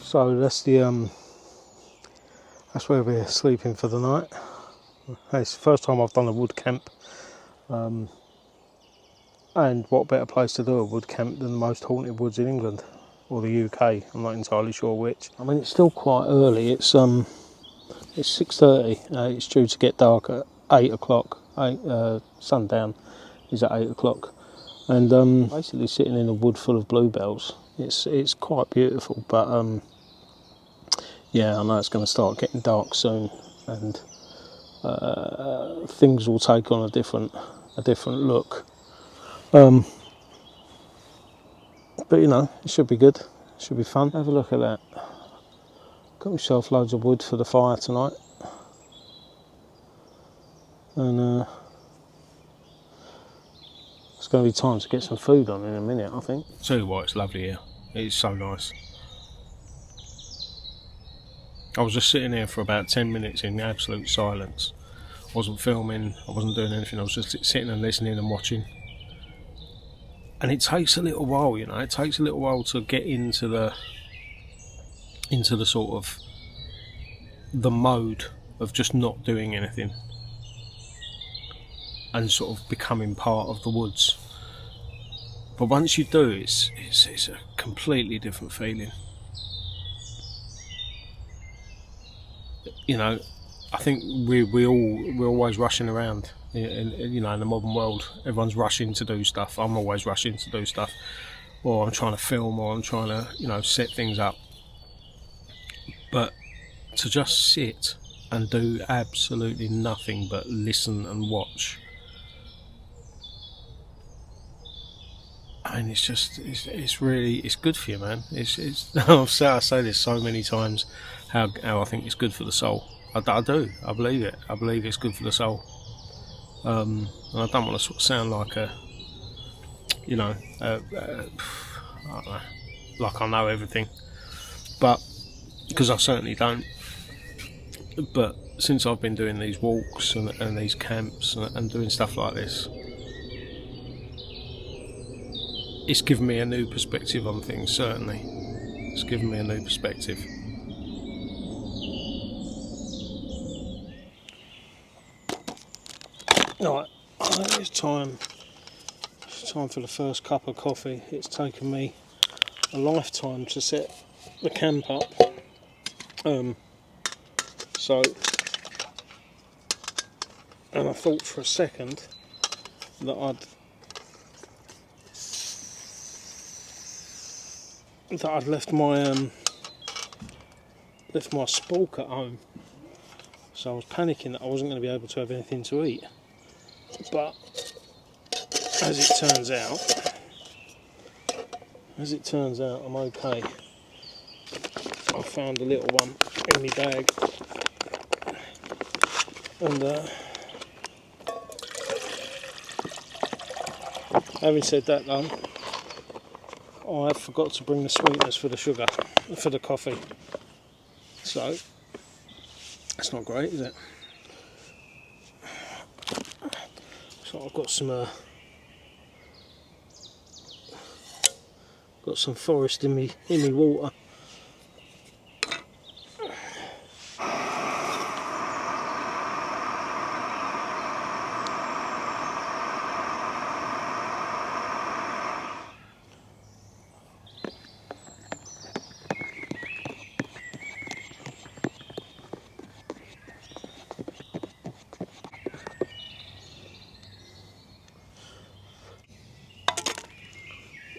So that's where we're sleeping for the night. It's the first time I've done a wood camp, and what better place to do a wood camp than the most haunted woods in England or the UK? I'm not entirely sure which. I mean, it's still quite early. It's 6:30. It's due to get dark at 8 o'clock. Sundown is at 8 o'clock, and basically sitting in a wood full of bluebells. It's quite beautiful, but yeah, I know it's going to start getting dark soon, and things will take on a different look. But you know, it should be good. It should be fun. Have a look at that. Got myself loads of wood for the fire tonight, and it's going to be time to get some food on in a minute, I think. Tell you what, it's lovely here. It's so nice. I was just sitting here for about 10 minutes in absolute silence. I wasn't filming, I wasn't doing anything, I was just sitting and listening and watching. And it takes a little while, you know, it takes a little while to get into the sort of the mode of just not doing anything and sort of becoming part of the woods. But once you do, it's a completely different feeling. You know, I think we're always rushing around. You know, in the modern world, everyone's rushing to do stuff. I'm always rushing to do stuff, or I'm trying to film, or I'm trying to, you know, set things up. But to just sit and do absolutely nothing but listen and watch, I mean, it's really good for you, man. I say this so many times, how I think it's good for the soul. I do. I believe it. I believe it's good for the soul. And I don't want to sort of sound like I don't know, like I know everything, but because I certainly don't. But since I've been doing these walks and these camps and doing stuff like this, it's given me a new perspective on things. Certainly, it's given me a new perspective. Right, it's time for the first cup of coffee. It's taken me a lifetime to set the camp up. And I thought for a second that I'd left my spork at home, so I was panicking that I wasn't going to be able to have anything to eat. But as it turns out, I'm okay. I found a little one in my bag, and having said that though, I forgot to bring the sweeteners for the sugar, for the coffee. So that's not great, is it? So I've got some forest in me water.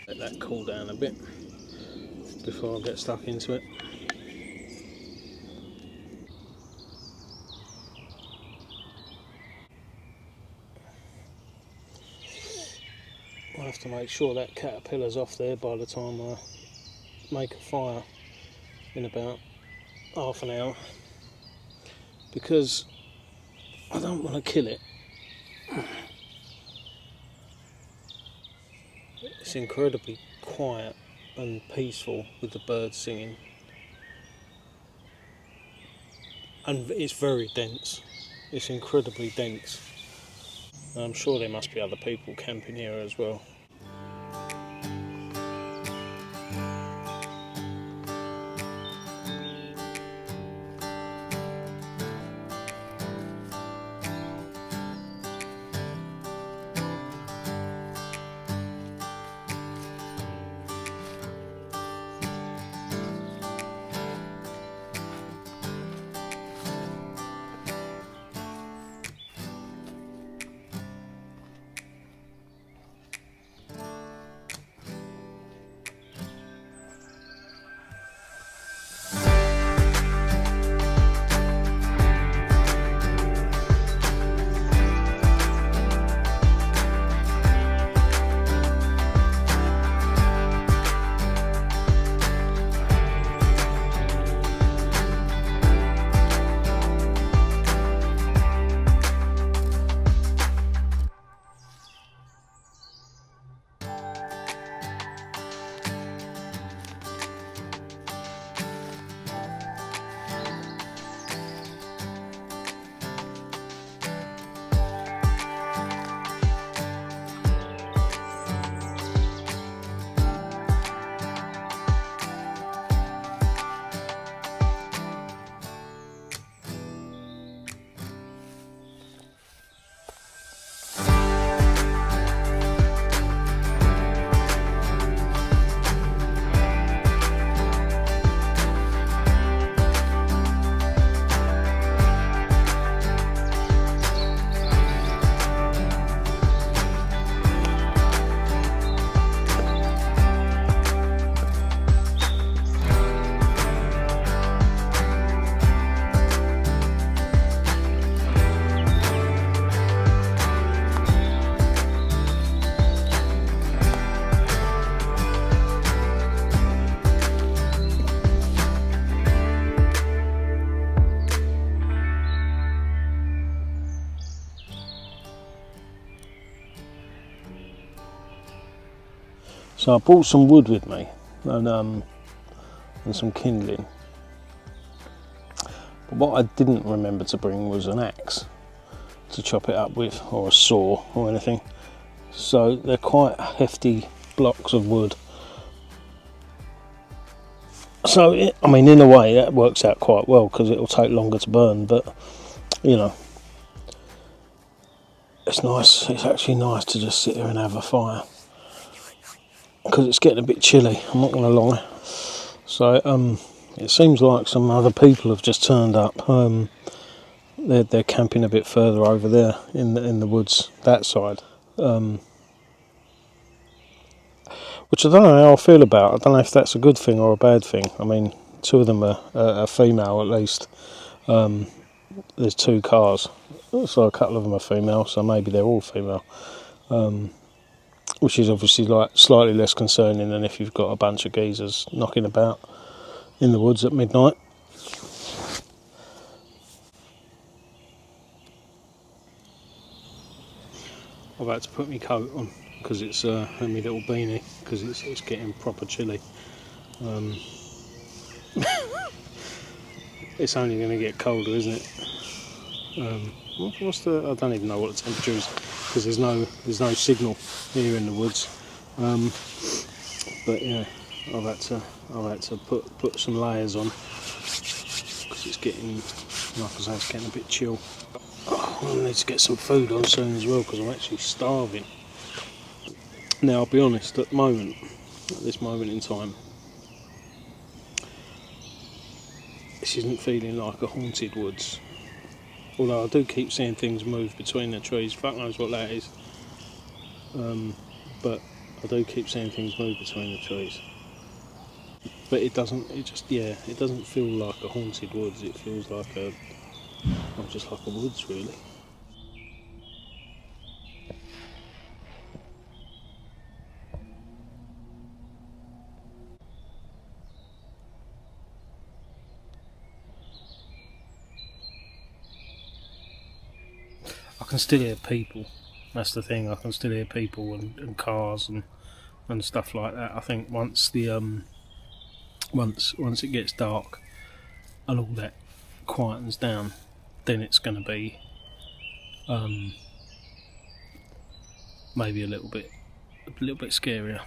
Let that cool down a bit before I get stuck into it. I'll have to make sure that caterpillar's off there by the time I make a fire in about half an hour, because I don't want to kill it. It's incredibly quiet and peaceful with the birds singing, and it's very dense. It's incredibly dense. I'm sure there must be other people camping here as well. So I brought some wood with me and some kindling. But what I didn't remember to bring was an axe to chop it up with, or a saw or anything. So they're quite hefty blocks of wood. So I mean, in a way that works out quite well because it'll take longer to burn, but you know, it's nice. It's actually nice to just sit here and have a fire because it's getting a bit chilly. I'm not going to lie. So it seems like some other people have just turned up. They're camping a bit further over there in the woods that side, which I don't know how I feel about. I don't know if that's a good thing or a bad thing. I mean, two of them are female at least. There's 2 cars, so a couple of them are female, so maybe they're all female, which is obviously like slightly less concerning than if you've got a bunch of geezers knocking about in the woods at midnight. I've had to put my coat on because it's and my little beanie because it's getting proper chilly. It's only going to get colder, isn't it? What's the? I don't even know what the temperature is because there's no signal here in the woods. But yeah, I've had to put some layers on because it's getting, like I say, it's getting a bit chill. I need to get some food on soon as well because I'm actually starving. Now I'll be honest, at this moment in time, this isn't feeling like a haunted woods. Although I do keep seeing things move between the trees. Fuck knows what that is. But I do keep seeing things move between the trees. But it doesn't feel like a haunted woods. It feels like just like a woods really. I can still hear people. That's the thing. I can still hear people and cars and stuff like that. I think once once it gets dark and all that quietens down, then it's going to be maybe a little bit scarier.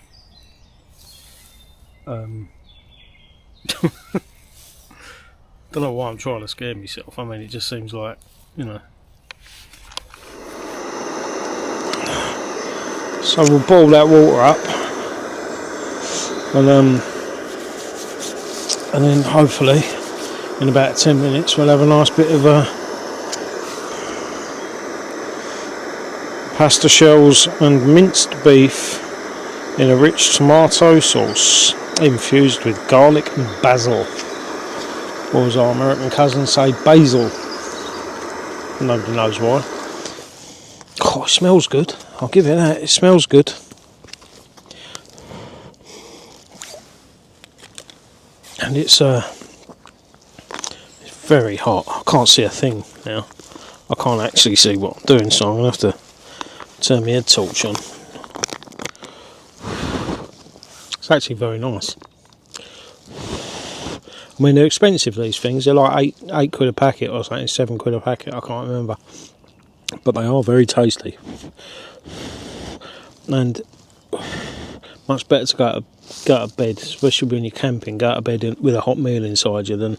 Don't know why I'm trying to scare myself. I mean, it just seems like, you know. So we'll boil that water up, and then hopefully in about 10 minutes we'll have a nice bit of pasta shells and minced beef in a rich tomato sauce infused with garlic and basil, or as our American cousins say, basil. Nobody knows why. Oh, it smells good. I'll give it that. It smells good. And it's very hot. I can't see a thing now. I can't actually see what I'm doing, so I'm going to have to turn my head torch on. It's actually very nice. I mean, they're expensive, these things. They're like eight quid a packet or something, 7 quid a packet, I can't remember. But they are very tasty. And much better to go to bed, especially when you're camping, go to bed with a hot meal inside you than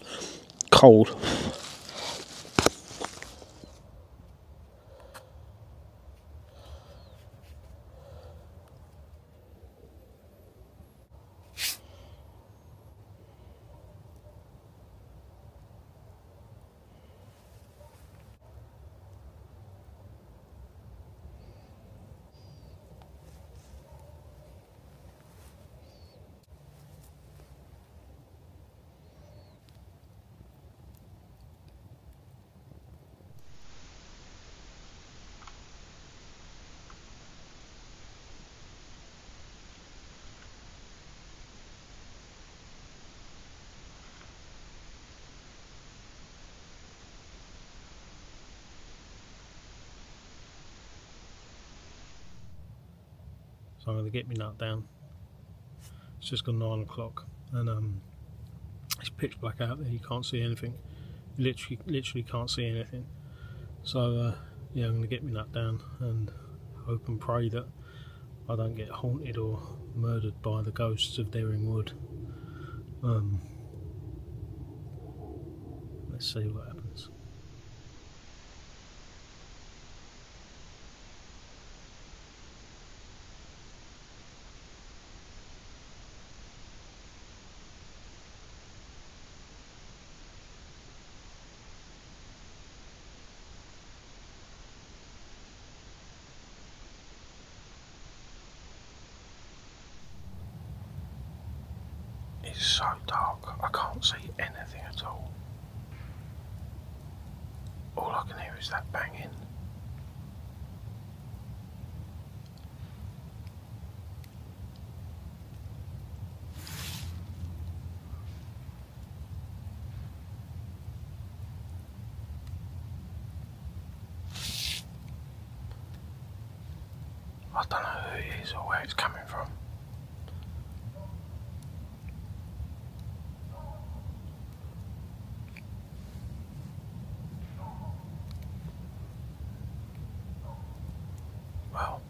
cold. So I'm going to get my nut down It's just gone 9 o'clock, and it's pitch black out there. You can't see anything. You literally can't see anything. So yeah, I'm going to get my nut down and hope and pray that I don't get haunted or murdered by the ghosts of Daring Wood. Let's see what happens. It's so dark, I can't see anything at all. All I can hear is that banging. I don't know who it is or where it's coming from. Well,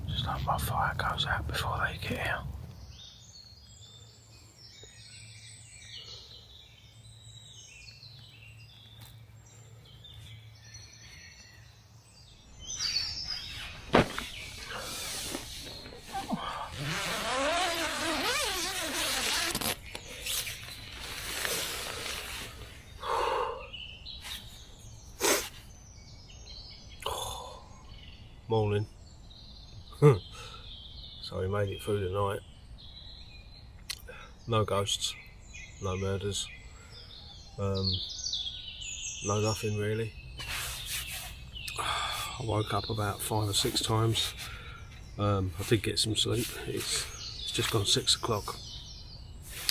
just hope my fire goes out before they get here. Morning. So we made it through the night. No ghosts, no murders, no nothing really. I woke up about 5 or 6 times. I did get some sleep. It's just gone 6 o'clock.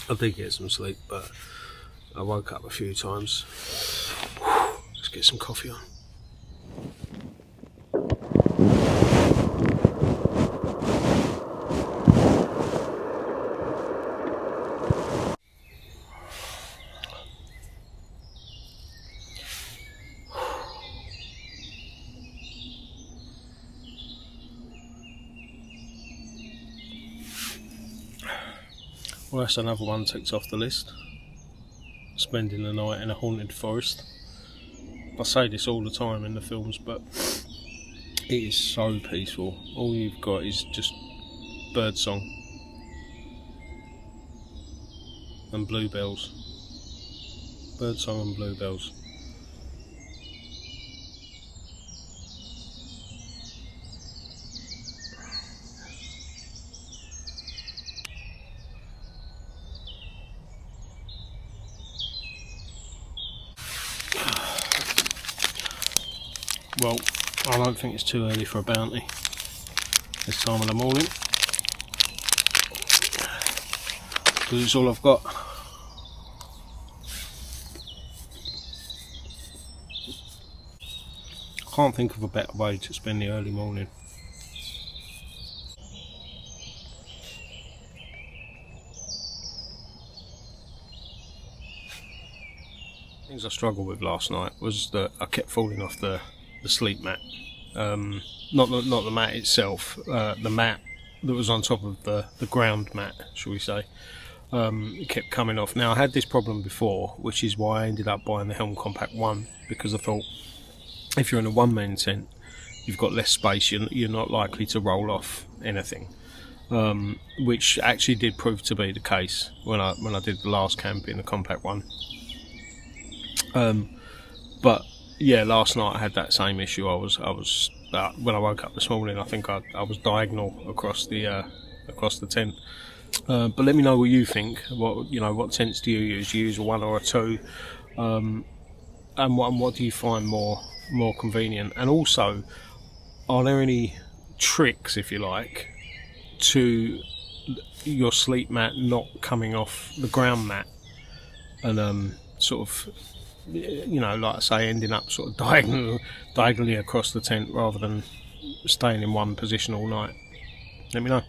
I did get some sleep, but I woke up a few times. Let's get some coffee on. Well, that's another one ticked off the list. Spending the night in a haunted forest. I say this all the time in the films, but it is so peaceful. All you've got is just bird song and bluebells. Bird song and bluebells. Well, I don't think it's too early for a bounty this time of the morning, because it's all I've got. I can't think of a better way to spend the early morning. Things I struggled with last night was that I kept falling off the sleep mat. Not the mat itself, the mat that was on top of the ground mat, shall we say. It kept coming off. Now, I had this problem before, which is why I ended up buying the Helm Compact 1, because I thought if you're in a one-man tent, you've got less space, you're not likely to roll off anything, which actually did prove to be the case when I did the last camp in the Compact 1. But yeah, last night I had that same issue. I was when I woke up this morning, I think I was diagonal across the tent. But let me know what you think. What tents do you use? Do you use a 1 or a 2? And what do you find more convenient? And also, are there any tricks, if you like, to your sleep mat not coming off the ground mat and sort of you know, like I say, ending up sort of diagonally across the tent rather than staying in one position all night. Let me know.